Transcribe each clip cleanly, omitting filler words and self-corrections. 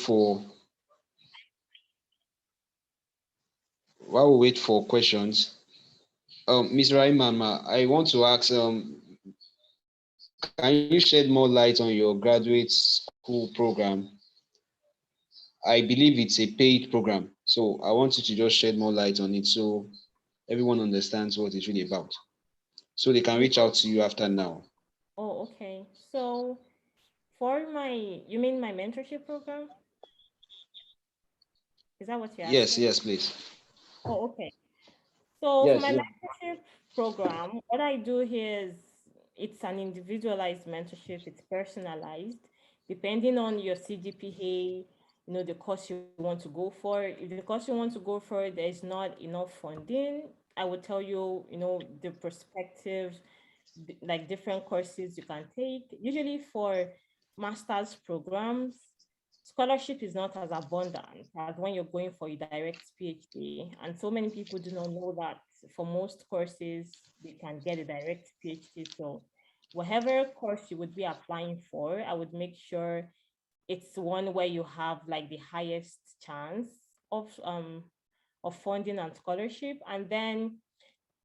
for questions, Ms. Raimama, I want to ask, can you shed more light on your graduate school program? I believe it's a paid program, so I want you to just shed more light on it so everyone understands what it's really about, so they can reach out to you after now. Oh, okay. So for you mean my mentorship program? Is that what you're Yes, asking? yes, please. Oh, okay. So for Yes, my yeah. mentorship program, what I do here is it's an individualized mentorship. It's personalized, depending on your CGPA, the course you want to go for. If the course you want to go for, there is not enough funding, I would tell you, the perspective, like different courses you can take. Usually for master's programs, scholarship is not as abundant as when you're going for a direct PhD. And so many people do not know that for most courses, they can get a direct PhD. So whatever course you would be applying for, I would make sure it's one where you have like the highest chance of funding and scholarship. And then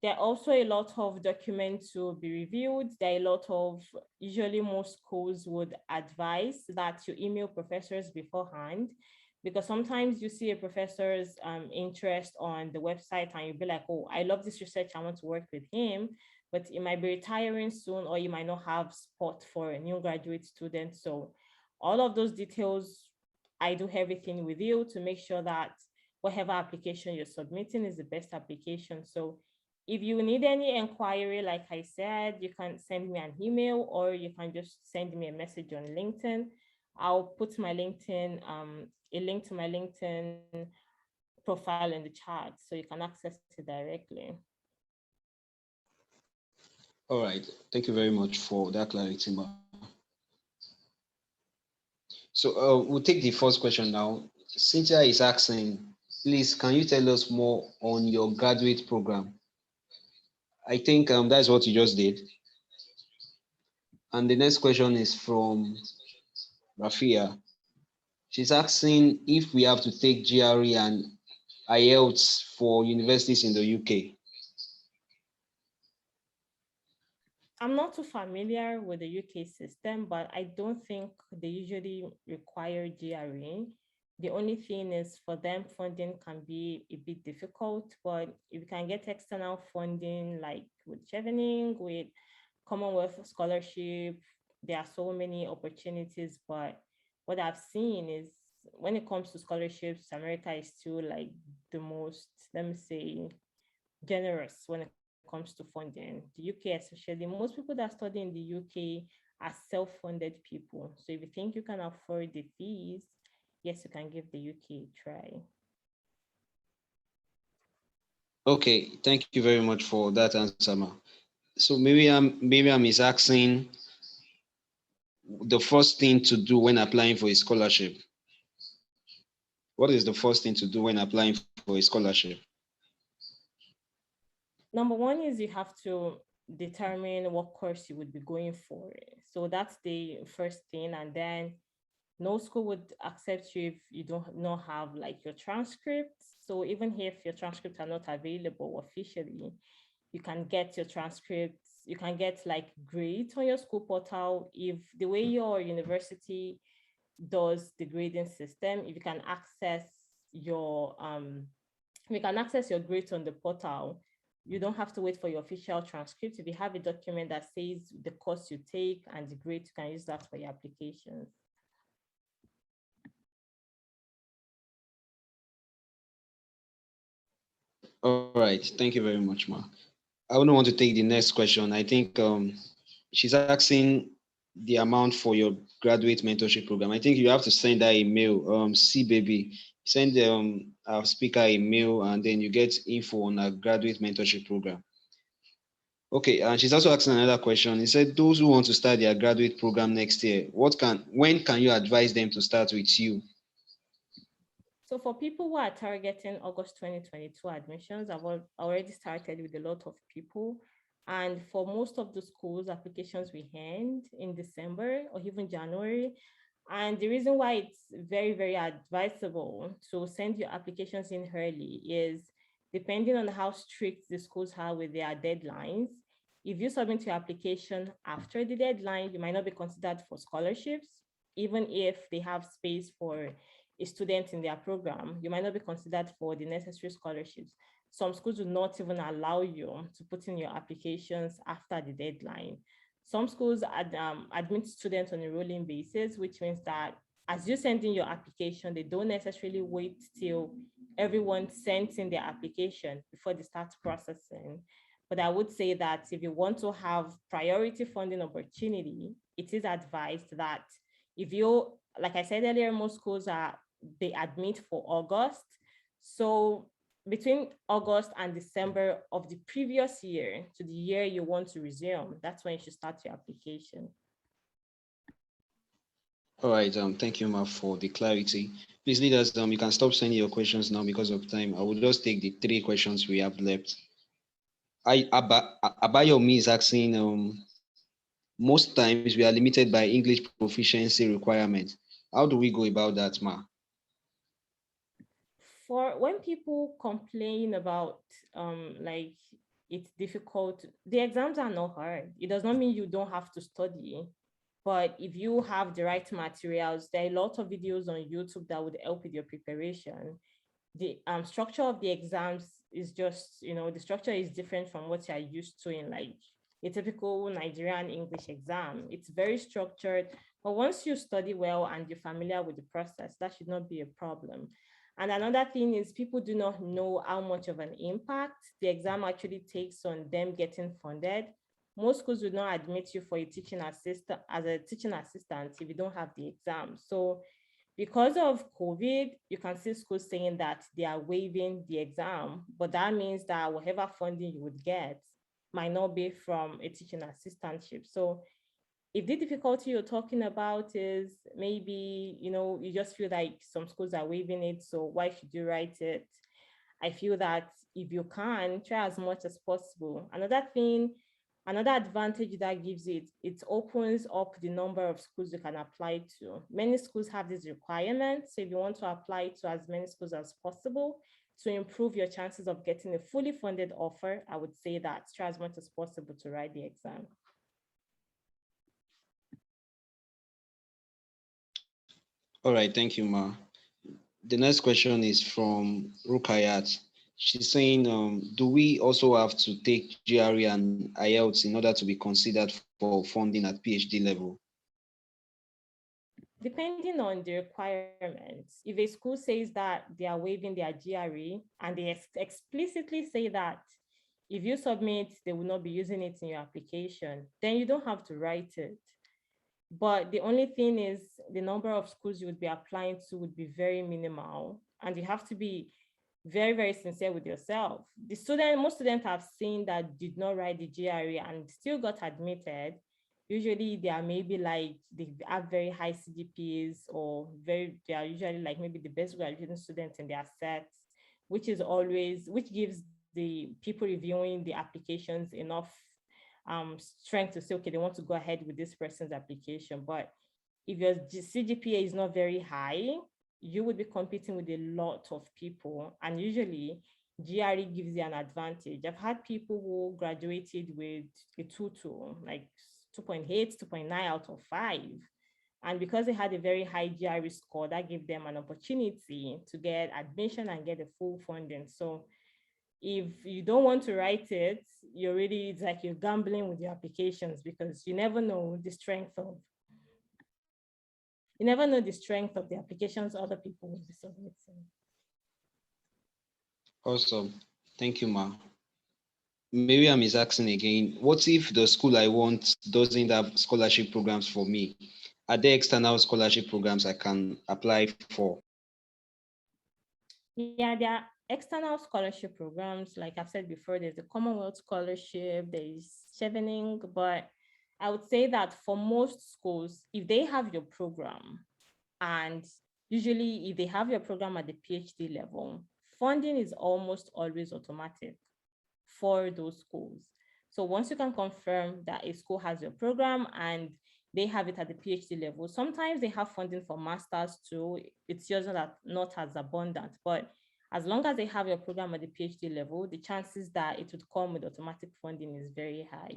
there are also a lot of documents to be reviewed. There are a lot of, usually most schools would advise that you email professors beforehand, because sometimes you see a professor's interest on the website and you'll be like, oh, I love this research, I want to work with him, but he might be retiring soon or you might not have spot for a new graduate student. So all of those details, I do everything with you to make sure that whatever application you're submitting is the best application. So if you need any inquiry, like I said, you can send me an email or you can just send me a message on LinkedIn. I'll put my LinkedIn, a link to my LinkedIn profile in the chat so you can access it directly. All right. Thank you very much for that clarity, ma. So we'll take the first question now. Cynthia is asking, please, can you tell us more on your graduate program? I think that's what you just did. And the next question is from Rafia. She's asking if we have to take GRE and IELTS for universities in the UK. I'm not too familiar with the UK system, but I don't think they usually require GRE. The only thing is for them, funding can be a bit difficult, but if you can get external funding, like with Chevening, with Commonwealth Scholarship, there are so many opportunities. But what I've seen is when it comes to scholarships, America is still like the most, let me say, generous when it comes to funding. The UK, especially, most people that study in the UK are self-funded people. So if you think you can afford the fees, yes, you can give the UK a try. Okay, thank you very much for that answer, ma. So Miriam is asking the first thing to do when applying for a scholarship. What is the first thing to do when applying for a scholarship? Number one is you have to determine what course you would be going for. So that's the first thing. And then no school would accept you if you don't not have like your transcripts. So even if your transcripts are not available officially, you can get your transcripts, you can get like grades on your school portal. If the way your university does the grading system, if you can access your grades on the portal, you don't have to wait for your official transcript. If you have a document that says the course you take and the grade, you can use that for your applications. All right, thank you very much, ma. I wouldn't want to take the next question. I think she's asking the amount for your graduate mentorship program. I think you have to send her a mail. See, baby, send our speaker a mail, and then you get info on our graduate mentorship program. Okay, and she's also asking another question. He said, those who want to start their graduate program next year, when can you advise them to start with you? So for people who are targeting August 2022 admissions, already started with a lot of people. And for most of the schools, applications we hand in December or even January. And the reason why it's very, very advisable to send your applications in early is depending on how strict the schools are with their deadlines. If you submit your application after the deadline, you might not be considered for scholarships, even if they have space for a student in their program, you might not be considered for the necessary scholarships. Some schools will not even allow you to put in your applications after the deadline. Some schools admit students on a rolling basis, which means that as you send in your application, they don't necessarily wait till everyone sends in their application before they start processing. But I would say that if you want to have priority funding opportunity, it is advised that if you, like I said earlier, most schools they admit for August. So between August and December of the previous year to the year you want to resume, that's when you should start your application. All right. Thank you, Ma, for the clarity. Please, leaders, you can stop sending your questions now because of time. I will just take the three questions we have left. Abayomi is asking, most times we are limited by English proficiency requirements. How do we go about that, Ma? For when people complain about like it's difficult, the exams are not hard. It does not mean you don't have to study. But if you have the right materials, there are a lot of videos on YouTube that would help with your preparation. The structure of the exams is just, the structure is different from what you're used to in like a typical Nigerian English exam. It's very structured, but once you study well and you're familiar with the process, that should not be a problem. And another thing is people do not know how much of an impact the exam actually takes on them getting funded. Most schools would not admit you for a teaching assistant as a teaching assistant if you don't have the exam. So because of COVID, you can see schools saying that they are waiving the exam, but that means that whatever funding you would get might not be from a teaching assistantship. So if the difficulty you're talking about is maybe, you just feel like some schools are waiving it, so why should you write it? I feel that if you can, try as much as possible. Another advantage that gives it opens up the number of schools you can apply to. Many schools have these requirements. So if you want to apply to as many schools as possible to improve your chances of getting a fully funded offer, I would say that try as much as possible to write the exam. All right. Thank you, Ma. The next question is from Rukayat. She's saying, do we also have to take GRE and IELTS in order to be considered for funding at PhD level? Depending on the requirements, if a school says that they are waiving their GRE and they explicitly say that if you submit, they will not be using it in your application, then you don't have to write it. But the only thing is the number of schools you would be applying to would be very minimal. And you have to be very, very sincere with yourself. Most students have seen that did not write the GRE and still got admitted. Usually they are maybe like they have very high CGPAs or they are usually like maybe the best graduating students in their sets, which gives the people reviewing the applications enough strength to say, okay, they want to go ahead with this person's application. But if your CGPA is not very high, you would be competing with a lot of people. And usually GRE gives you an advantage. I've had people who graduated with a 2.2, like 2.8, 2.9 out of 5. And because they had a very high GRE score, that gave them an opportunity to get admission and get the full funding. So if you don't want to write it, it's like you're gambling with your applications because you never know the strength of the applications other people will be submitting. Awesome. Thank you, Ma. Miriam is asking again, what if the school I want doesn't have scholarship programs for me? Are there external scholarship programs I can apply for? Yeah, there are external scholarship programs. Like I've said before, there's the Commonwealth Scholarship, there's Chevening, but I would say that for most schools, if they have your program, and usually if they have your program at the PhD level, funding is almost always automatic for those schools. So once you can confirm that a school has your program and they have it at the PhD level. Sometimes they have funding for masters too. It's just not as abundant, but as long as they have your program at the PhD level, the chances that it would come with automatic funding is very high.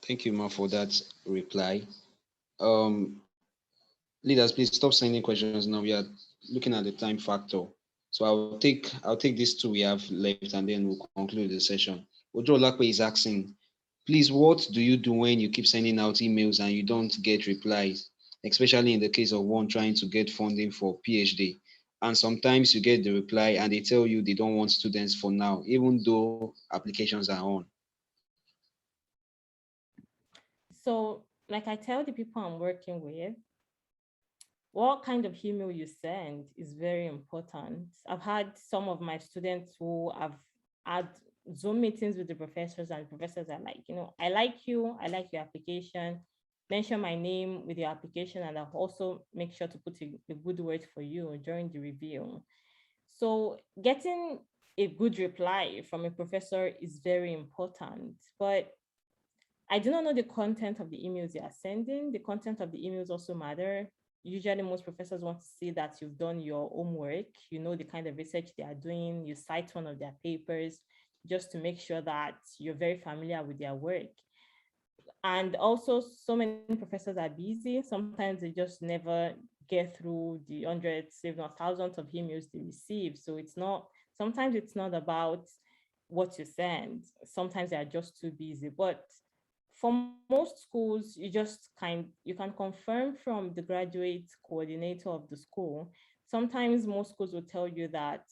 Thank you, Ma, for that reply. Um, Leaders, please stop sending questions now. We are looking at the time factor. So I'll take these two we have left and then we'll conclude the session. Ojo Lakwe is asking, please, what do you do when you keep sending out emails and you don't get replies, especially in the case of one trying to get funding for PhD? And sometimes you get the reply and they tell you they don't want students for now, even though applications are on. So, like I tell the people I'm working with, what kind of email you send is very important. I've had some of my students who have had Zoom meetings with the professors, and professors are like, I like you, I like your application. Mention my name with your application, and I'll also make sure to put a good word for you during the review. So, getting a good reply from a professor is very important. But I do not know the content of the emails you are sending. The content of the emails also matter. Usually, most professors want to see that you've done your homework, you know the kind of research they are doing, you cite one of their papers, just to make sure that you're very familiar with their work. And also, so many professors are busy. Sometimes they just never get through the hundreds, if not thousands of emails they receive. So sometimes it's not about what you send. Sometimes they are just too busy. But for most schools, you can confirm from the graduate coordinator of the school. Sometimes most schools will tell you that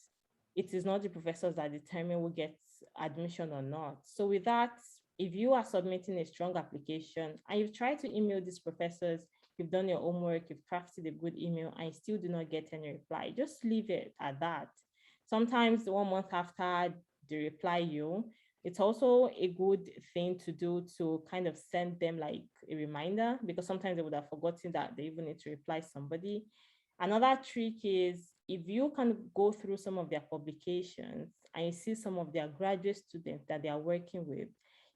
it is not the professors that determine who gets admission or not. So with that, if you are submitting a strong application and you've tried to email these professors, you've done your homework, you've crafted a good email, and you still do not get any reply, just leave it at that. Sometimes 1 month after they reply you, it's also a good thing to do to kind of send them like a reminder, because sometimes they would have forgotten that they even need to reply somebody. Another trick is, if you can go through some of their publications and you see some of their graduate students that they are working with,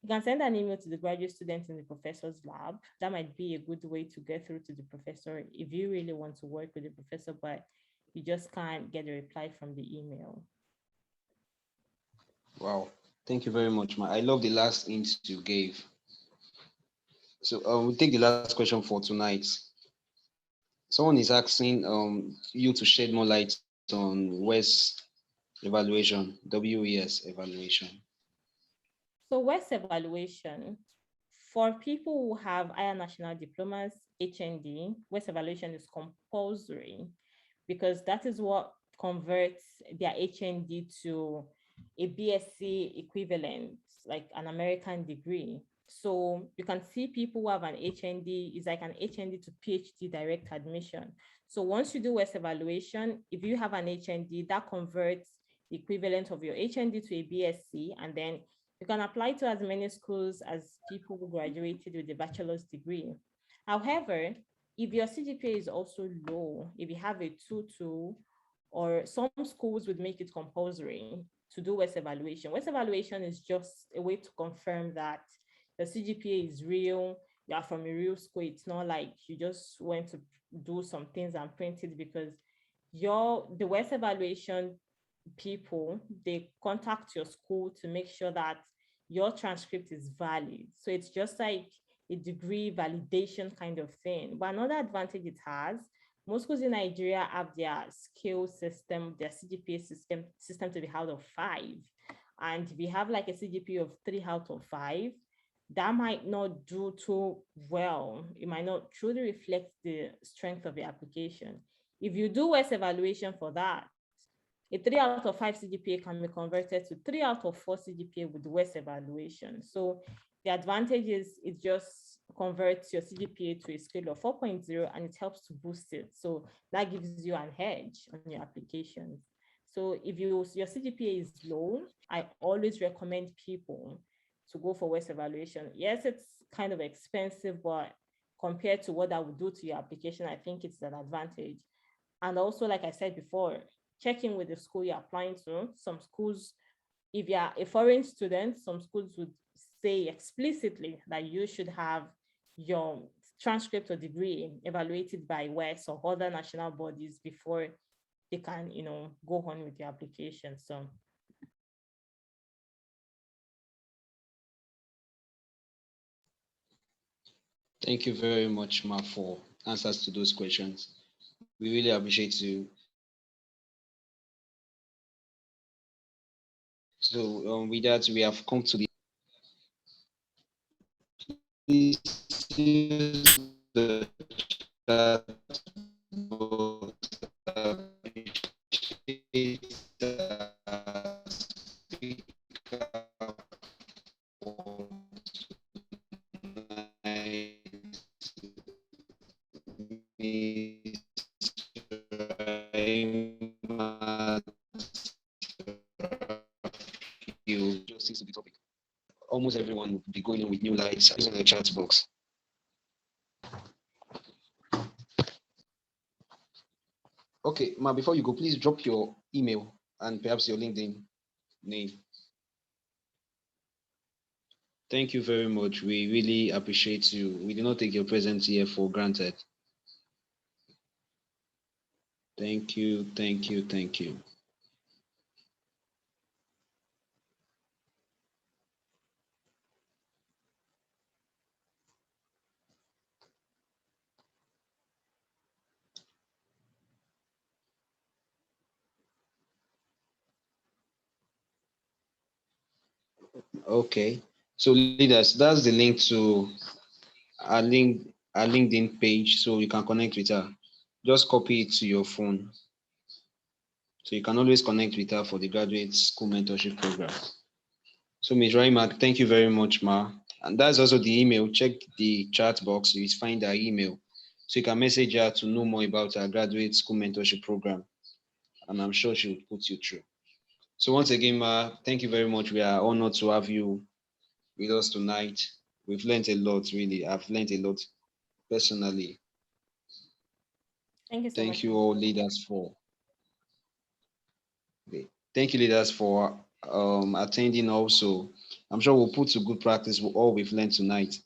you can send an email to the graduate student in the professor's lab. That might be a good way to get through to the professor if you really want to work with the professor, but you just can't get a reply from the email. Wow. Thank you very much, Ma. I love the last hint you gave. So we'll take the last question for tonight. Someone is asking you to shed more light on WES evaluation. So WES evaluation, for people who have higher national diplomas, HND, WES evaluation is compulsory, because that is what converts their HND to a BSc equivalent, like an American degree. So you can see people who have an HND is like an HND to PhD direct admission. So once you do WES evaluation, if you have an HND, that converts the equivalent of your HND to a BSc, and then you can apply to as many schools as people who graduated with a bachelor's degree. However, if your CGPA is also low, if you have a 2.2, or some schools would make it compulsory to do WES evaluation. WES evaluation is just a way to confirm that the CGPA is real, you are from a real school. It's not like you just went to do some things and print it, because the WES evaluation people, they contact your school to make sure that your transcript is valid. So it's just like a degree validation kind of thing. But another advantage it has, most schools in Nigeria have their scale system, their CGPA system to be out of 5. And if you have like a CGPA of 3 out of 5, that might not do too well. It might not truly reflect the strength of the application. If you do WES evaluation for that, a 3 out of 5 CGPA can be converted to 3 out of 4 CGPA with the WES evaluation. So the advantage is it just converts your CGPA to a scale of 4.0, and it helps to boost it. So that gives you an edge on your applications. So if your CGPA is low, I always recommend people to go for WES evaluation. Yes, it's kind of expensive, but compared to what that would do to your application, I think it's an advantage. And also, like I said before, checking with the school you're applying to. Some schools if you are a foreign student, some schools would say explicitly that you should have your transcript or degree evaluated by WES or other national bodies before they can, go on with the application. So Thank you very much, Ma, for answers to those questions. We really appreciate you. So with that, we have come to the please use the chat box. Appreciate speak up for Miss Raheemat Rafiu. Justice to the topic. Almost everyone will be going in with new lights using the chat box. Okay, Ma, before you go, please drop your email and perhaps your LinkedIn name. Thank you very much. We really appreciate you. We do not take your presence here for granted. Thank you, thank you, thank you. Okay. So leaders, that's the link to our LinkedIn page so you can connect with her. Just copy it to your phone. So you can always connect with her for the graduate school mentorship program. So Ms. Raheemat, thank you very much, Ma. And that's also the email. Check the chat box. You find her email. So you can message her to know more about our graduate school mentorship program. And I'm sure she will put you through. So once again, Ma, thank you very much. We are honored to have you with us tonight. We've learned a lot, really. I've learned a lot personally. thank you so Thank much, you Mr. all leaders for thank you leaders for attending also. I'm sure we'll put to good practice all we've learned tonight.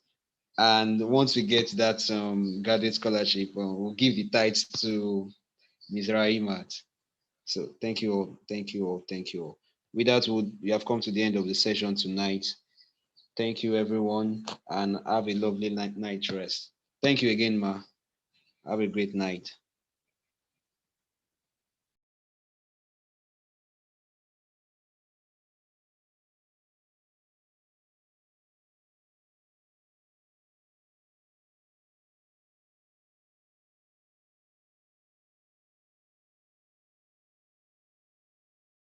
And once we get that graduate scholarship, we'll give the tithes to Ms. Rahimat. So thank you all, thank you all, thank you all. With that, we have come to the end of the session tonight. Thank you everyone and have a lovely night rest. Thank you again, Ma. Have a great night.